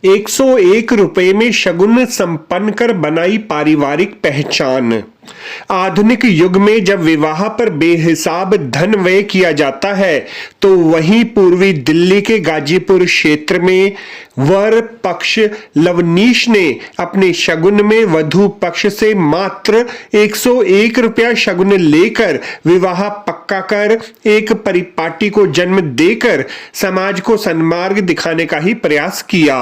101 रुपए में शगुन संपन्न कर बनाई पारिवारिक पहचान। आधुनिक युग में जब विवाह पर बेहिसाब धन व्यय किया जाता है, तो वहीं पूर्वी दिल्ली के गाजीपुर क्षेत्र में वर पक्ष लवनीश ने अपने शगुन में वधु पक्ष से मात्र 101 रुपया शगुन लेकर विवाह पक्का कर एक परिपाटी को जन्म देकर समाज को सन्मार्ग दिखाने का ही प्रयास किया।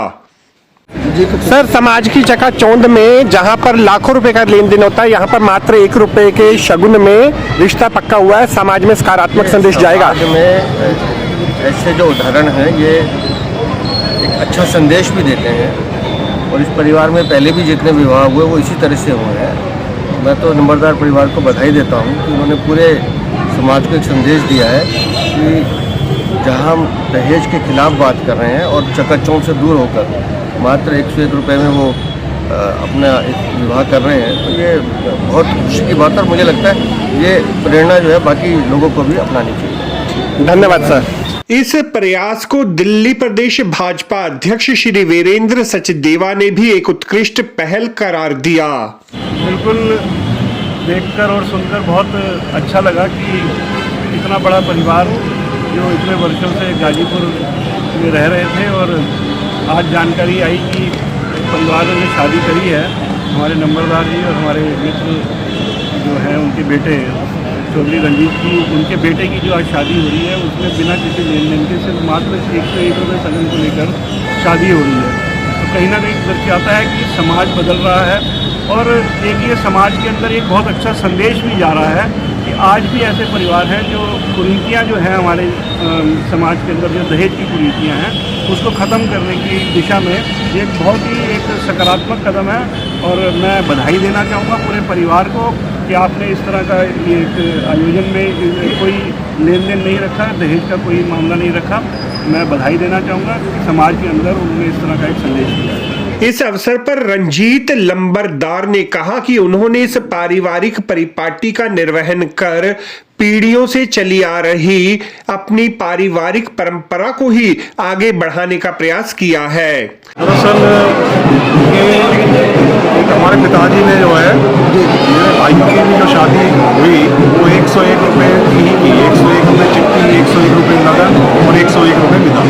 सर, समाज की चकाचौंध में जहां पर लाखों रुपए का लेन देन होता है, यहां पर मात्र 1 रुपए के शगुन में रिश्ता पक्का हुआ है। समाज में सकारात्मक संदेश जाएगा। समाज में ऐसे जो उदाहरण हैं ये एक अच्छा संदेश भी देते हैं, और इस परिवार में पहले भी जितने विवाह हुए वो इसी तरह से हुए हैं। मैं तो नंबरदार परिवार को बधाई देता हूँ कि उन्होंने पूरे समाज को एक संदेश दिया है कि जहाँ हम दहेज के खिलाफ बात कर रहे हैं और चकाचौंध से दूर होकर मात्र 101 रुपये में वो अपना एक विवाह कर रहे हैं, तो ये बहुत खुशी की बात है। और मुझे लगता है ये प्रेरणा जो है बाकी लोगों को भी अपनानी चाहिए। धन्यवाद सर। इस प्रयास को दिल्ली प्रदेश भाजपा अध्यक्ष श्री वीरेंद्र सचदेवा ने भी एक उत्कृष्ट पहल करार दिया। बिल्कुल देखकर और सुनकर बहुत अच्छा लगा कि इतना बड़ा परिवार जो इतने वर्षों से गाजीपुर में रह रहे थे, और आज जानकारी आई कि परिवार ने शादी करी है। हमारे नंबरदार जी और हमारे मित्र जो हैं उनके बेटे चौधरी रंजीत जी, उनके बेटे की जो आज शादी हो रही है उसमें बिना किसी लेन देन के सिर्फ मात्र 101 रुपये शगुन को लेकर शादी हो रही है। तो कहीं ना कहीं दर्शाता है कि समाज बदल रहा है, और एक ये समाज के अंदर एक बहुत अच्छा संदेश भी जा रहा है कि आज भी ऐसे परिवार हैं जो कुरीतियाँ जो हैं हमारे समाज के अंदर, जो दहेज की कुरीतियाँ हैं उसको ख़त्म करने की दिशा में एक बहुत ही एक सकारात्मक कदम है। और मैं बधाई देना चाहूँगा पूरे परिवार को कि आपने इस तरह का एक आयोजन में कोई लेन देन नहीं रखा, दहेज का कोई मामला नहीं रखा। मैं बधाई देना चाहूँगा कि समाज के अंदर उन्होंने इस तरह का एक संदेश दिया। इस अवसर पर रंजीत लंबरदार ने कहा कि उन्होंने इस पारिवारिक परिपाटी का निर्वहन कर पीढ़ियों से चली आ रही अपनी पारिवारिक परंपरा को ही आगे बढ़ाने का प्रयास किया है। दरअसल हमारे पिताजी ने जो है मेरे भाई की भी जो शादी हुई वो 101 रुपये की ही की, 101 रुपये चिट्ठी, 101 रुपये नगद और 101 रुपये विदा।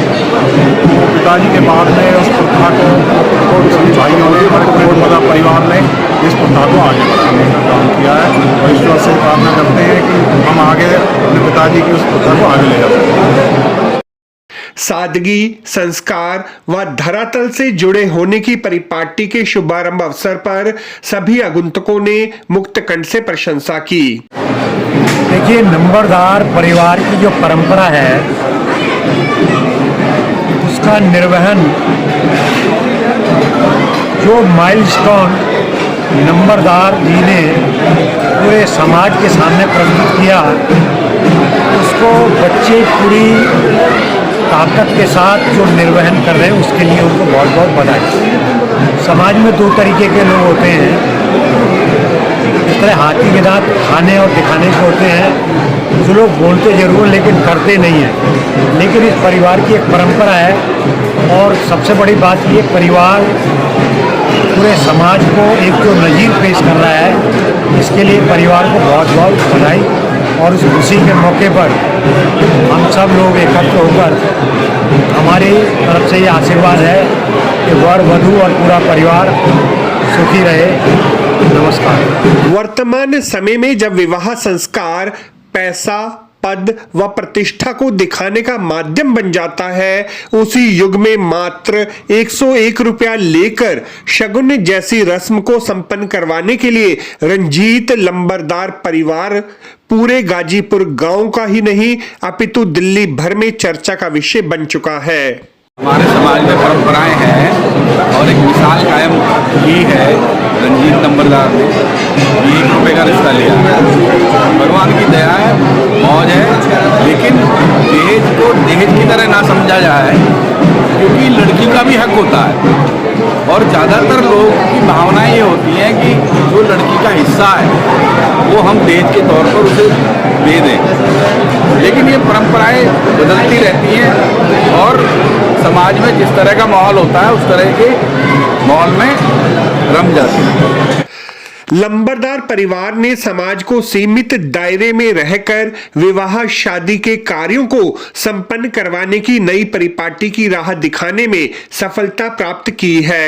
तो पिताजी के बाद में उस प्रथा को सभी भाइयों ने, हमारे पूरे मदा परिवार ने इस प्रथा को आगे बढ़ाने का काम किया है, और ईश्वर से प्रार्थना करते हैं कि हम आगे अपने पिताजी की उस प्रथा को आगे ले जा सकें। सादगी, संस्कार व धरातल से जुड़े होने की परिपाटी के शुभारंभ अवसर पर सभी आगंतुकों ने मुक्त कंठ से प्रशंसा की। देखिए, नंबरदार परिवार की जो परंपरा है उसका निर्वहन, जो माइलस्टोन नंबरदार जी ने पूरे समाज के सामने प्रस्तुत किया, उसको बच्चे पूरी ताकत के साथ जो निर्वहन कर रहे हैं उसके लिए उनको बहुत बहुत बधाई। समाज में दो तरीके के लोग होते हैं, इस तरह हाथी के दांत खाने और दिखाने के होते हैं, जो लोग बोलते जरूर लेकिन करते नहीं हैं। लेकिन इस परिवार की एक परंपरा है, और सबसे बड़ी बात ये, परिवार पूरे समाज को एक जो नज़ीर पेश कर रहा है, इसके लिए परिवार को बहुत बहुत बधाई। और उस खुशी के मौके पर हम सब लोग एकत्र होकर, हमारी तरफ से ये आशीर्वाद है कि वर वधू और पूरा परिवार सुखी रहे। नमस्कार। वर्तमान समय में जब विवाह संस्कार पैसा, पद व प्रतिष्ठा को दिखाने का माध्यम बन जाता है, उसी युग में मात्र 101 रुपया लेकर शगुन जैसी रस्म को संपन्न करवाने के लिए रंजीत लंबरदार परिवार पूरे गाजीपुर गांव का ही नहीं अपितु दिल्ली भर में चर्चा का विषय बन चुका है। हमारे समाज में परंपराएं हैं और एक मिसाल कायम की है रंजीत नंबरदार ने। 1 रुपये का रिश्ता लिया, भगवान की दया है, मौज है, लेकिन दहेज को दहेज की तरह ना समझा जाए, क्योंकि लड़की का भी हक होता है। और ज़्यादातर लोग की भावनाएं ये होती हैं कि जो लड़की का हिस्सा है वो हम दहेज के तौर पर उसे दे दें, लेकिन ये परंपराएं बदलती रहती हैं और समाज में जिस तरह का माहौल होता है उस तरह के माहौल में रम जाते हैं। लंबरदार परिवार ने समाज को सीमित दायरे में रहकर विवाह शादी के कार्यों को संपन्न करवाने की नई परिपाटी की राह दिखाने में सफलता प्राप्त की है।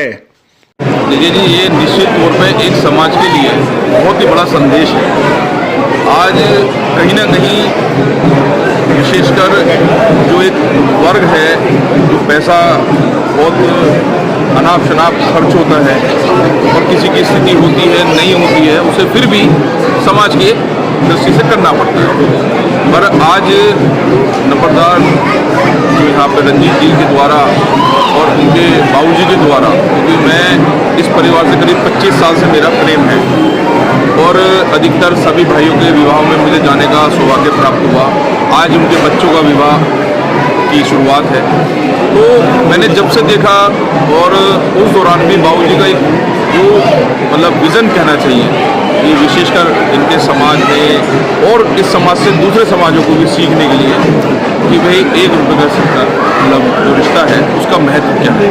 देखिए जी, ये निश्चित तौर पे एक समाज के लिए बहुत ही बड़ा संदेश है। आज कहीं ना कहीं विशेषकर जो एक वर्ग है, जो पैसा बहुत अनाप शनाप खर्च होता है और किसी की स्थिति होती है नहीं होती है, उसे फिर भी समाज की दृष्टि से करना पड़ता है। पर आज नंबरदार जो यहाँ पे रंजीत जी के द्वारा और उनके बाबूजी के द्वारा, क्योंकि मैं इस परिवार से करीब 25 साल से मेरा प्रेम है और अधिकतर सभी भाइयों के विवाह में मुझे जाने का सौभाग्य प्राप्त हुआ। आज उनके बच्चों का विवाह की शुरुआत है, तो मैंने जब से देखा और उस दौरान भी बाबूजी का एक जो मतलब विज़न कहना चाहिए कि विशेषकर इनके समाज में और इस समाज से दूसरे समाजों को भी सीखने के लिए कि भाई 1 रुपये का सिक्का मतलब जो रिश्ता है उसका महत्व क्या है।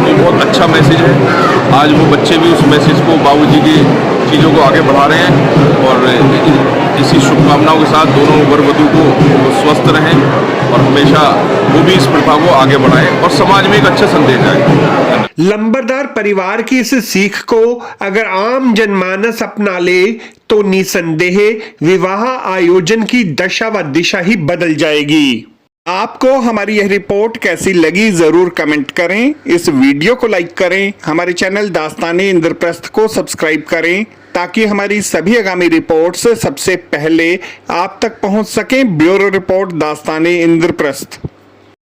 ये बहुत अच्छा मैसेज है। आज वो बच्चे भी उस मैसेज को, बाबूजी की चीज़ों को आगे बढ़ा रहे हैं और इसी शुभकामनाओं के साथ दोनों वर वधू को स्वस्थ रहें और हमेशा वो भी इस प्रथा को आगे बढ़ाएं और समाज में एक अच्छा संदेश जाए। लंबरदार परिवार की इस सीख को अगर आम जनमानस अपना ले तो निसंदेह विवाह आयोजन की दशा व दिशा ही बदल जाएगी। आपको हमारी यह रिपोर्ट कैसी लगी जरूर कमेंट करें। इस वीडियो को लाइक करें, हमारे चैनल दास्ताने इंद्रप्रस्थ को सब्सक्राइब करें ताकि हमारी सभी आगामी रिपोर्ट्स सबसे पहले आप तक पहुंच सकें। ब्यूरो रिपोर्ट दास्ताने इंद्रप्रस्थ।